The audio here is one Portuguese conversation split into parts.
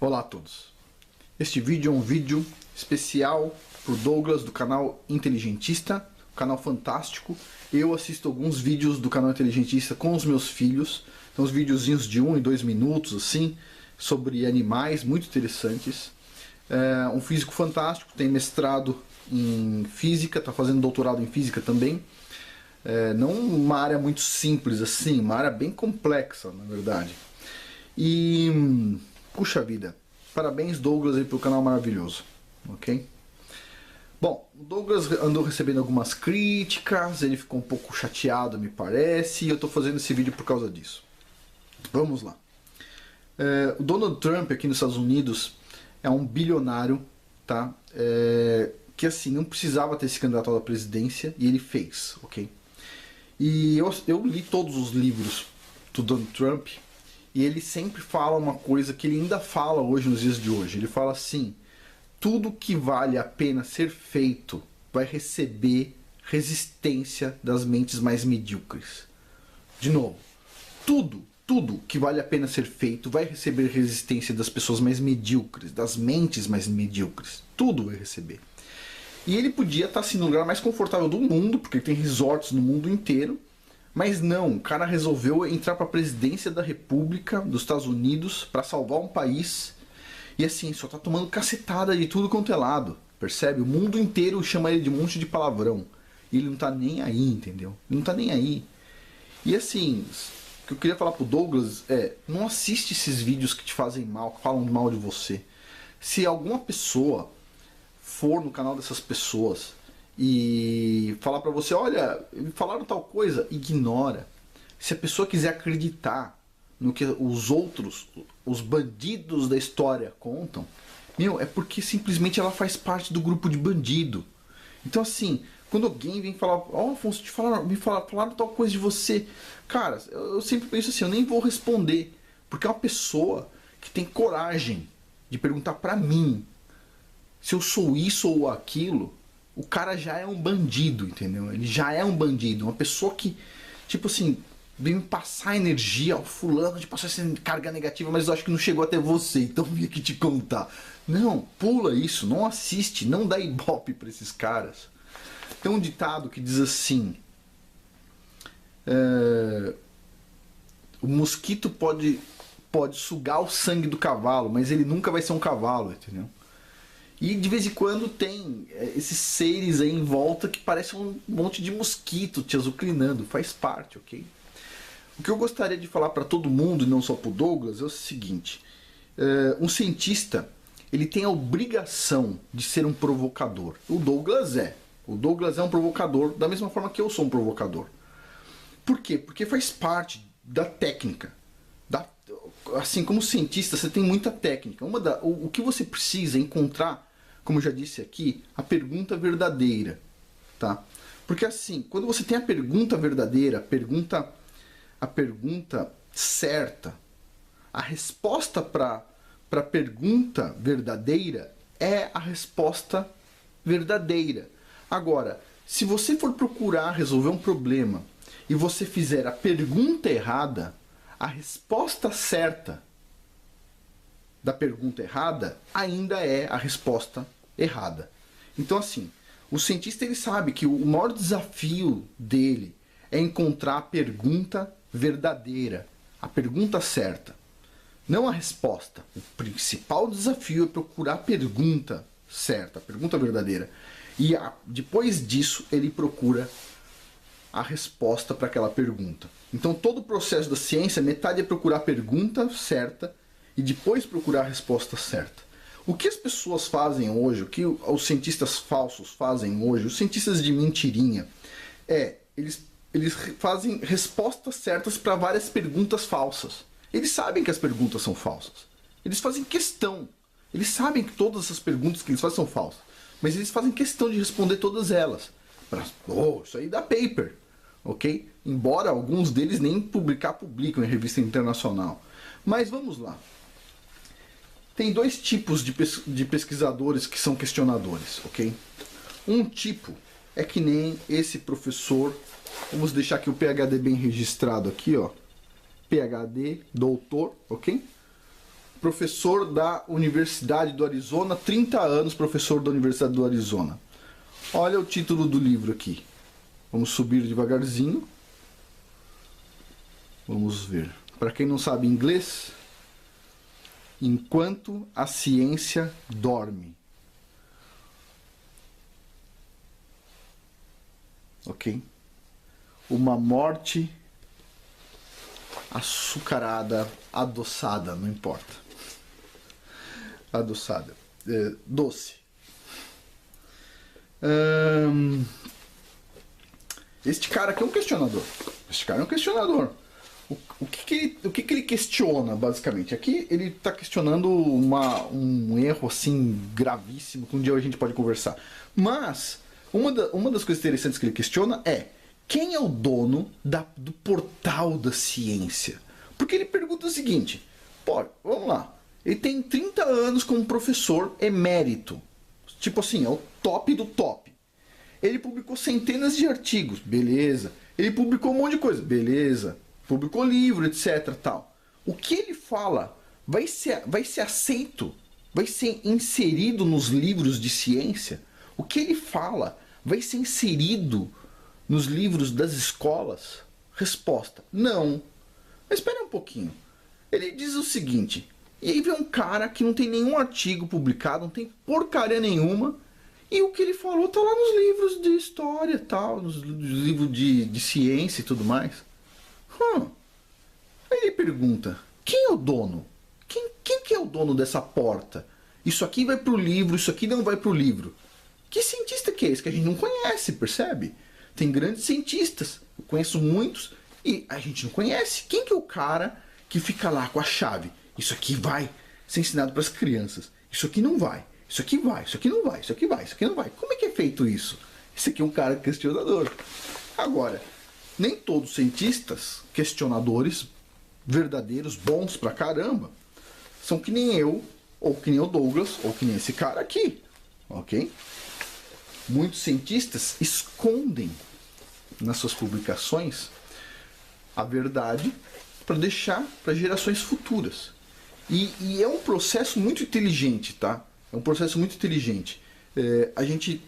Olá a todos. Este vídeo é um vídeo especial para o Douglas do canal Inteligentista, canal fantástico. Eu assisto alguns vídeos do canal Inteligentista com os meus filhos. São uns videozinhos de 1 e 2 minutos, assim, sobre animais, muito interessantes. É um físico fantástico, tem mestrado em física, está fazendo doutorado em física também. Não uma área muito simples assim, uma área bem complexa, na verdade. E, puxa vida, parabéns Douglas aí pelo canal maravilhoso, ok? Bom, o Douglas andou recebendo algumas críticas, ele ficou um pouco chateado, me parece, e eu estou fazendo esse vídeo por causa disso. Vamos lá. O Donald Trump aqui nos Estados Unidos é um bilionário, tá? Que assim, não precisava ter se candidatado à presidência e ele fez, ok? E eu li todos os livros do Donald Trump e ele sempre fala uma coisa que ele ainda fala hoje, nos dias de hoje. Ele fala assim: tudo que vale a pena ser feito vai receber resistência das mentes mais medíocres. De novo, tudo que vale a pena ser feito vai receber resistência das pessoas mais medíocres, das mentes mais medíocres. Tudo vai receber. E ele podia estar assim no lugar mais confortável do mundo, porque ele tem resorts no mundo inteiro, mas não, o cara resolveu entrar para a presidência da República dos Estados Unidos para salvar um país e assim, só tá tomando cacetada de tudo quanto é lado, percebe? O mundo inteiro chama ele de um monte de palavrão e ele não tá nem aí, entendeu? Ele não tá nem aí. E assim, o que eu queria falar pro Douglas é: não assiste esses vídeos que te fazem mal, que falam mal de você. Se alguma pessoa for no canal dessas pessoas e falar pra você: olha, falaram tal coisa, ignora. Se a pessoa quiser acreditar no que os outros, os bandidos da história contam, é porque simplesmente ela faz parte do grupo de bandido. Então assim, quando alguém vem falar: ó, Afonso, falaram tal coisa de você, cara, eu sempre penso assim, eu nem vou responder, porque é uma pessoa que tem coragem de perguntar pra mim se eu sou isso ou aquilo. O cara já é um bandido, entendeu? Ele já é um bandido, uma pessoa que, tipo assim, vem me passar energia, ó, fulano de passar essa carga negativa, mas eu acho que não chegou até você, então eu vim aqui te contar. Não, pula isso, não assiste, não dá ibope pra esses caras. Tem um ditado que diz assim: o mosquito pode sugar o sangue do cavalo, mas ele nunca vai ser um cavalo, entendeu? E de vez em quando tem esses seres aí em volta que parecem um monte de mosquito te azucrinando. Faz parte, ok? O que eu gostaria de falar para todo mundo, e não só para o Douglas, é o seguinte: um cientista, ele tem a obrigação de ser um provocador. O Douglas é. O Douglas é um provocador, da mesma forma que eu sou um provocador. Por quê? Porque faz parte da técnica. Assim, como cientista, você tem muita técnica. O que você precisa é encontrar, como eu já disse aqui, a pergunta verdadeira, tá? Porque assim, quando você tem a pergunta verdadeira, a pergunta certa, a resposta para a pergunta verdadeira é a resposta verdadeira. Agora, se você for procurar resolver um problema e você fizer a pergunta errada, a resposta certa da pergunta errada ainda é a resposta errada. Então assim, o cientista, ele sabe que o maior desafio dele é encontrar a pergunta verdadeira, a pergunta certa, não a resposta. O principal desafio é procurar a pergunta certa, a pergunta verdadeira. E depois disso ele procura a resposta para aquela pergunta. Então todo o processo da ciência, metade é procurar a pergunta certa e depois procurar a resposta certa. O que as pessoas fazem hoje, o que os cientistas falsos fazem hoje, os cientistas de mentirinha, eles fazem respostas certas para várias perguntas falsas. Eles sabem que as perguntas são falsas. Eles fazem questão. Eles sabem que todas essas perguntas que eles fazem são falsas. Mas eles fazem questão de responder todas elas. Isso aí dá paper. Ok? Embora alguns deles nem publicam em revista internacional. Mas vamos lá. Tem dois tipos de pesquisadores que são questionadores, ok? Um tipo é que nem esse professor. Vamos deixar aqui o PhD bem registrado aqui, ó. PhD, doutor, ok? professor da Universidade do Arizona, 30 anos professor da Universidade do Arizona. Olha o título do livro aqui. Vamos subir devagarzinho. Vamos ver. Para quem não sabe inglês, Enquanto a Ciência Dorme. Ok? Uma morte açucarada, adoçada, não importa. Adoçada. Doce. Este cara aqui é um questionador. Este cara é um questionador. O que ele questiona, basicamente? Aqui ele está questionando um erro assim gravíssimo que um dia a gente pode conversar. Mas uma das coisas interessantes que ele questiona é: quem é o dono do portal da ciência? Porque ele pergunta o seguinte: pô, vamos lá. Ele tem 30 anos como professor emérito. Tipo assim, é o top do top. Ele publicou centenas de artigos, beleza. Ele publicou um monte de coisa, beleza. Publicou livro, etc. Tal. O que ele fala vai ser aceito, vai ser inserido nos livros de ciência. O que ele fala vai ser inserido nos livros das escolas? Resposta: não. Mas espera um pouquinho. Ele diz o seguinte: e aí vem um cara que não tem nenhum artigo publicado, não tem porcaria nenhuma, e o que ele falou tá lá nos livros de história, tal, nos livros de ciência e tudo mais. Aí ele pergunta: quem é o dono? Quem que é o dono dessa porta? Isso aqui vai pro livro, isso aqui não vai pro livro. Que cientista que é esse que a gente não conhece, percebe? Tem grandes cientistas, eu conheço muitos, e a gente não conhece. Quem que é o cara que fica lá com a chave? Isso aqui vai ser ensinado para as crianças. Isso aqui não vai. Isso aqui vai. Isso aqui não vai. Isso aqui vai. Isso aqui não vai. Como é que é feito isso? Esse aqui é um cara questionador. Agora, nem todos cientistas questionadores verdadeiros, bons pra caramba, são que nem eu, ou que nem o Douglas, ou que nem esse cara aqui. Ok? Muitos cientistas escondem nas suas publicações a verdade para deixar para gerações futuras. E é um processo muito inteligente, tá? É um processo muito inteligente. A gente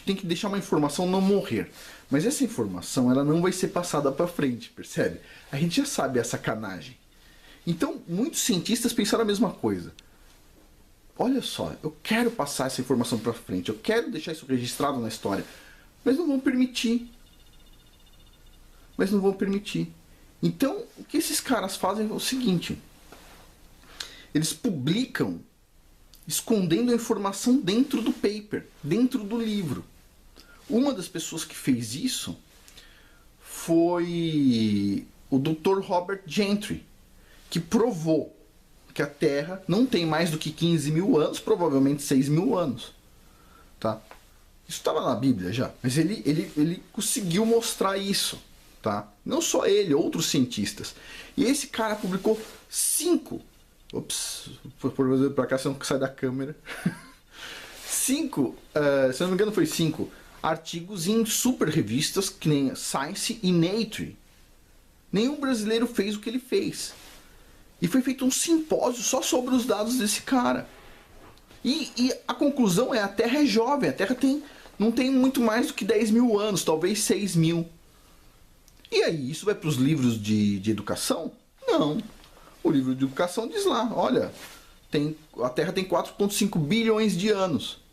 tem que deixar uma informação não morrer. Mas essa informação, ela não vai ser passada para frente, percebe? A gente já sabe a sacanagem. Então, muitos cientistas pensaram a mesma coisa. Olha só, eu quero passar essa informação para frente, eu quero deixar isso registrado na história, mas não vão permitir. Então, o que esses caras fazem é o seguinte: eles publicam escondendo a informação dentro do paper, dentro do livro. Uma das pessoas que fez isso foi o Dr. Robert Gentry, que provou que a Terra não tem mais do que 15 mil anos, provavelmente 6 mil anos. Tá? Isso estava na Bíblia já, mas ele conseguiu mostrar isso. Tá? Não só ele, outros cientistas. E esse cara publicou 5. Ops, por para cá, senão que sai da câmera. 5, se não me engano, foi 5 artigos em super revistas que nem Science e Nature. Nenhum brasileiro fez o que ele fez. E foi feito um simpósio só sobre os dados desse cara. E a conclusão é: a Terra é jovem, a Terra não tem muito mais do que 10 mil anos, talvez 6 mil. E aí, isso vai para os livros de educação? Não. O livro de educação diz lá: olha, a Terra tem 4,5 bilhões de anos.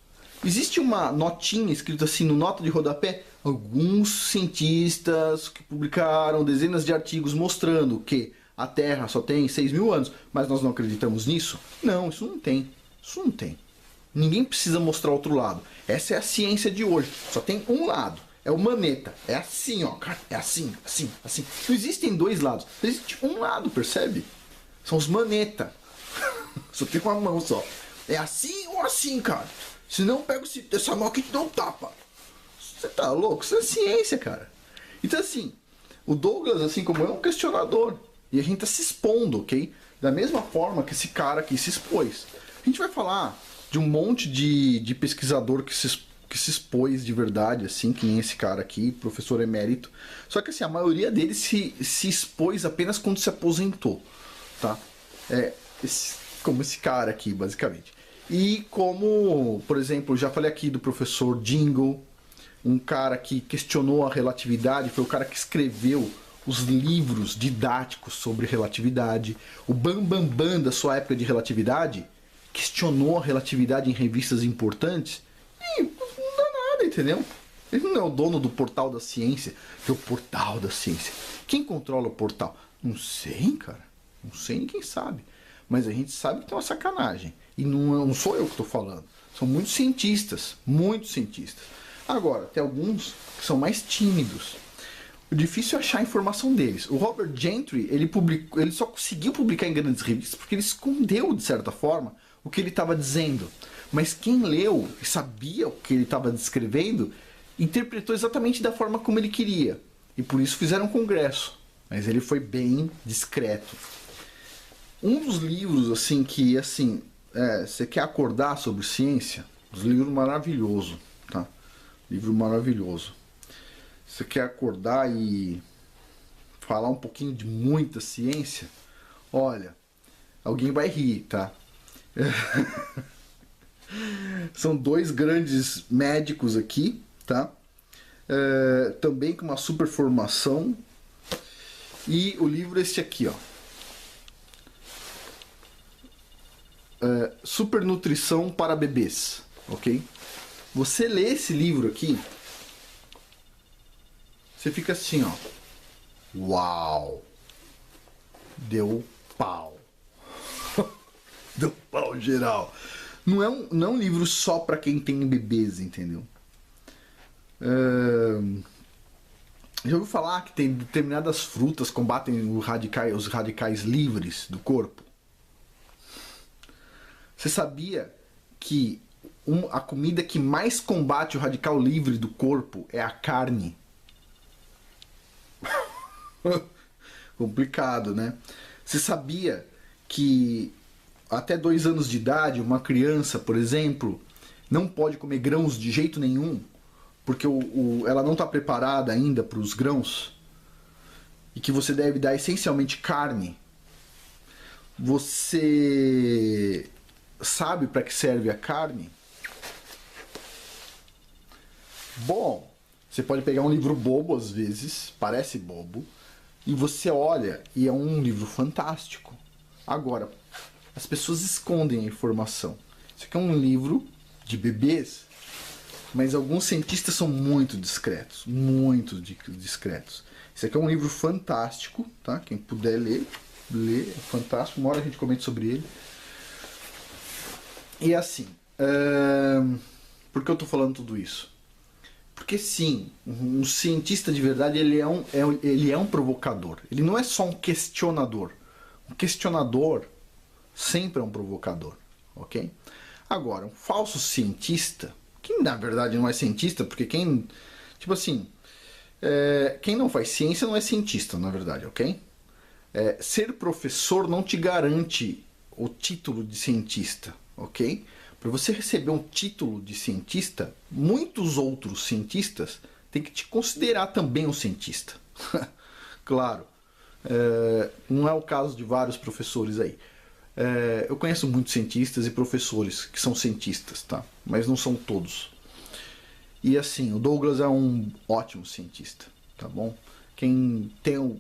Existe uma notinha escrita assim no nota de rodapé: alguns cientistas que publicaram dezenas de artigos mostrando que a Terra só tem 6 mil anos, mas nós não acreditamos nisso? Não, isso não tem. Isso não tem. Ninguém precisa mostrar outro lado. Essa é a ciência de hoje. Só tem um lado. É o maneta. É assim, ó, cara. É assim, assim, assim. Não existem dois lados. Existe um lado, percebe? São os maneta. Só tem uma mão só. É assim ou assim, cara. Se não, pega essa mão aqui e te dá um tapa. Você tá louco? Isso é ciência, cara. Então, assim, o Douglas, assim como eu, é um questionador. E a gente tá se expondo, ok? Da mesma forma que esse cara aqui se expôs. A gente vai falar de um monte de pesquisador que se expôs de verdade, assim, que nem esse cara aqui, professor emérito. Só que, assim, a maioria deles se expôs apenas quando se aposentou, tá? como esse cara aqui, basicamente. E como, por exemplo, já falei aqui do professor Dingle, um cara que questionou a relatividade, foi o cara que escreveu os livros didáticos sobre relatividade. O Bam Bam Bam da sua época de relatividade questionou a relatividade em revistas importantes e não dá nada, entendeu? Ele não é o dono do portal da ciência, que é o portal da ciência. Quem controla o portal? Não sei, cara. Não sei, ninguém sabe. Mas a gente sabe que tem uma sacanagem. E não sou eu que estou falando. São muitos cientistas. Muitos cientistas. Agora, tem alguns que são mais tímidos. O difícil é achar a informação deles. O Robert Gentry, ele só conseguiu publicar em grandes revistas porque ele escondeu, de certa forma, o que ele estava dizendo. Mas quem leu e sabia o que ele estava descrevendo, interpretou exatamente da forma como ele queria. E por isso fizeram um congresso. Mas ele foi bem discreto. Um dos livros, assim, que, assim, você quer acordar sobre ciência? Um livro maravilhoso, tá? Livro maravilhoso. Você quer acordar e falar um pouquinho de muita ciência? Olha, alguém vai rir, tá? São dois grandes médicos aqui, tá? Também com uma super formação. E o livro é este aqui, ó. Supernutrição para bebês, ok? Você lê esse livro aqui, você fica assim, ó. Uau! Deu pau. Deu pau geral. Não é um livro só para quem tem bebês, entendeu? Já ouviu falar que tem determinadas frutas combatem os radicais livres do corpo? Você sabia que a comida que mais combate o radical livre do corpo é a carne? Complicado, né? Você sabia que até 2 anos de idade, uma criança, por exemplo, não pode comer grãos de jeito nenhum, porque ela não está preparada ainda para os grãos, e que você deve dar essencialmente carne? Você sabe para que serve a carne? Bom, você pode pegar um livro bobo às vezes, parece bobo, e você olha e é um livro fantástico. Agora, as pessoas escondem a informação. Isso aqui é um livro de bebês, mas alguns cientistas são muito discretos, muito discretos. Isso aqui é um livro fantástico, tá? Quem puder ler, é fantástico. Uma hora a gente comenta sobre ele. E assim, por que eu tô falando tudo isso? Porque sim, um cientista de verdade ele é um provocador. Ele não é só um questionador. Um questionador sempre é um provocador, ok? Agora, um falso cientista, que na verdade não é cientista, porque quem não faz ciência não é cientista, na verdade, ok? Ser professor não te garante o título de cientista, ok? Para você receber um título de cientista, muitos outros cientistas têm que te considerar também um cientista. Claro, não é o caso de vários professores aí. Eu conheço muitos cientistas e professores que são cientistas, tá? Mas não são todos. E assim, o Douglas é um ótimo cientista, tá bom?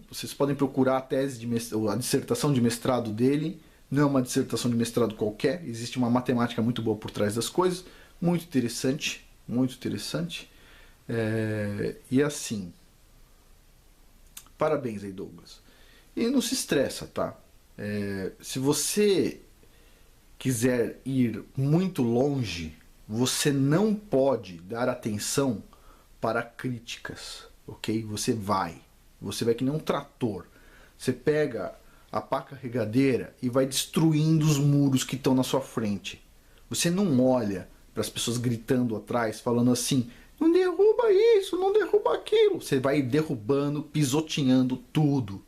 Vocês podem procurar a dissertação de mestrado dele. Não é uma dissertação de mestrado qualquer, existe uma matemática muito boa por trás das coisas, muito interessante, muito interessante. E assim, parabéns aí, Douglas. E não se estressa, tá? Se você quiser ir muito longe, você não pode dar atenção para críticas, ok? Você vai que nem um trator. Você pega a pá carregadeira e vai destruindo os muros que estão na sua frente. Você não olha para as pessoas gritando atrás, falando assim, não derruba isso, não derruba aquilo. Você vai derrubando, pisoteando tudo.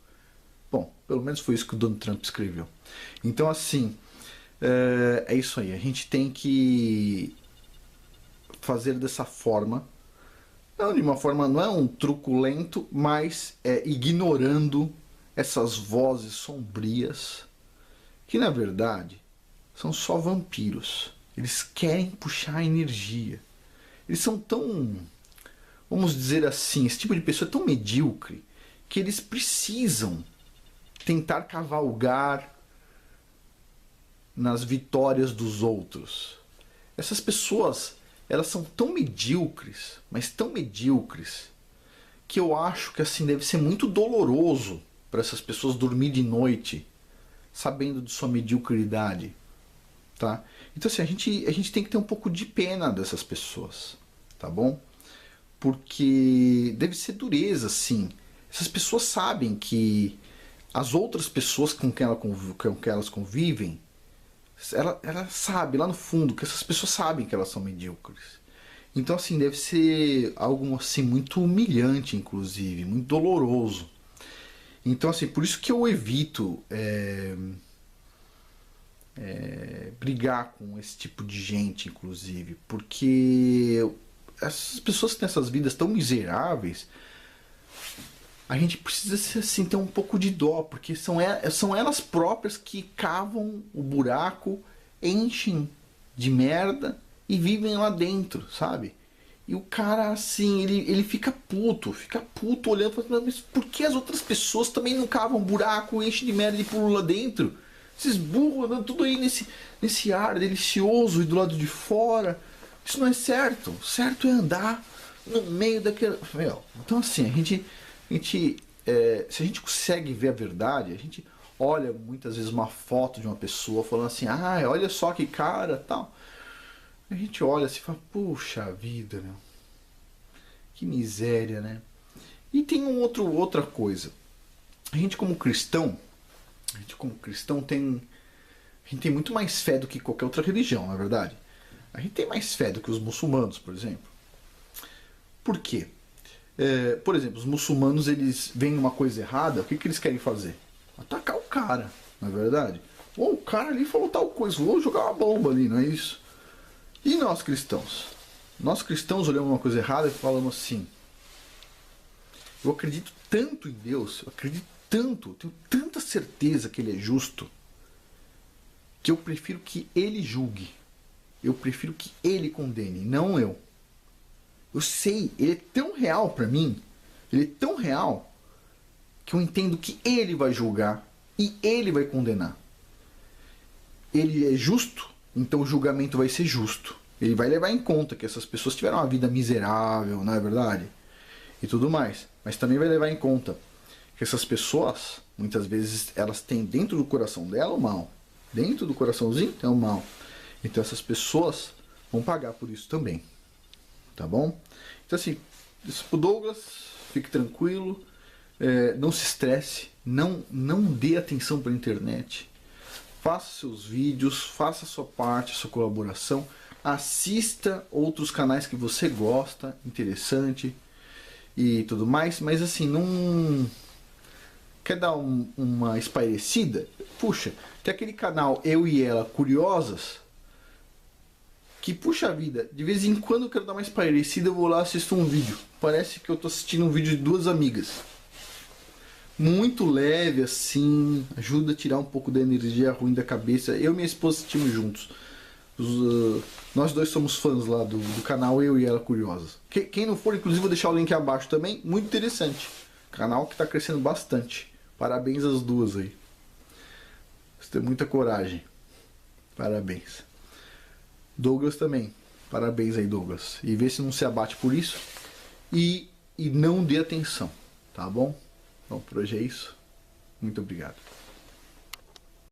Bom, pelo menos foi isso que o Donald Trump escreveu. Então assim, é isso aí. A gente tem que fazer dessa forma. Não de uma forma, não é um truculento, mas ignorando essas vozes sombrias que na verdade são só vampiros. Eles querem puxar energia. Eles são tão, vamos dizer assim, esse tipo de pessoa é tão medíocre que eles precisam tentar cavalgar nas vitórias dos outros. Essas pessoas, elas são tão medíocres, mas tão medíocres, que eu acho que assim deve ser muito doloroso para essas pessoas dormir de noite sabendo de sua mediocridade, tá? Então assim, a gente tem que ter um pouco de pena dessas pessoas, tá bom? Porque deve ser dureza, sim. Essas pessoas sabem que as outras pessoas com quem elas convivem, ela sabe lá no fundo que essas pessoas sabem que elas são medíocres. Então assim, deve ser algo assim muito humilhante, inclusive, muito doloroso. Então assim, por isso que eu evito brigar com esse tipo de gente, inclusive, porque essas pessoas que têm essas vidas tão miseráveis, a gente precisa assim, ter um pouco de dó, porque são elas próprias que cavam o buraco, enchem de merda e vivem lá dentro, sabe? E o cara, assim, ele fica puto olhando e falando, mas por que as outras pessoas também não cavam buraco, enchem de merda e pulam lá dentro? Esses burros andando tudo aí nesse ar delicioso e do lado de fora. Isso não é certo. Certo é andar no meio daquele... Então assim, se a gente consegue ver a verdade, a gente olha muitas vezes uma foto de uma pessoa falando assim, ah, olha só que cara, tal. A gente olha assim e fala, puxa vida, meu. Que miséria, né? E tem outra coisa. A gente como cristão a gente tem muito mais fé do que qualquer outra religião, na verdade. A gente tem mais fé do que os muçulmanos, por exemplo. Por quê? Por exemplo, os muçulmanos, eles veem uma coisa errada, o que eles querem fazer? Atacar o cara, não é verdade? Ou o cara ali falou tal coisa, vou jogar uma bomba ali, não é isso? E nós cristãos? Nós cristãos olhamos uma coisa errada e falamos assim, eu acredito tanto em Deus, eu acredito tanto, tenho tanta certeza que Ele é justo, que eu prefiro que Ele julgue. Eu prefiro que Ele condene, não eu. Eu sei, Ele é tão real para mim, Ele é tão real, que eu entendo que Ele vai julgar e Ele vai condenar. Ele é justo, então o julgamento vai ser justo. Ele vai levar em conta que essas pessoas tiveram uma vida miserável, não é verdade? E tudo mais. Mas também vai levar em conta que essas pessoas, muitas vezes, elas têm dentro do coração dela o mal. Dentro do coraçãozinho tem o mal. Então essas pessoas vão pagar por isso também. Tá bom? Então assim, isso pro Douglas, fique tranquilo, não se estresse, não dê atenção para a internet. Faça seus vídeos, faça a sua parte, a sua colaboração, assista outros canais que você gosta, interessante e tudo mais, mas assim, não quer dar uma espairecida? Puxa, tem aquele canal Eu e Ela Curiosas, que puxa vida, de vez em quando eu quero dar uma espairecida, eu vou lá e assisto um vídeo. Parece que eu tô assistindo um vídeo de duas amigas. Muito leve assim, ajuda a tirar um pouco da energia ruim da cabeça. Eu e minha esposa assistimos juntos. Nós dois somos fãs lá do canal Eu e Ela Curiosas. Quem não for, inclusive vou deixar o link abaixo também. Muito interessante. Canal que está crescendo bastante. Parabéns às duas aí. Você tem muita coragem. Parabéns. Douglas também. Parabéns aí, Douglas. E vê se não se abate por isso. E não dê atenção. Tá bom? Bom, por hoje é isso. Muito obrigado.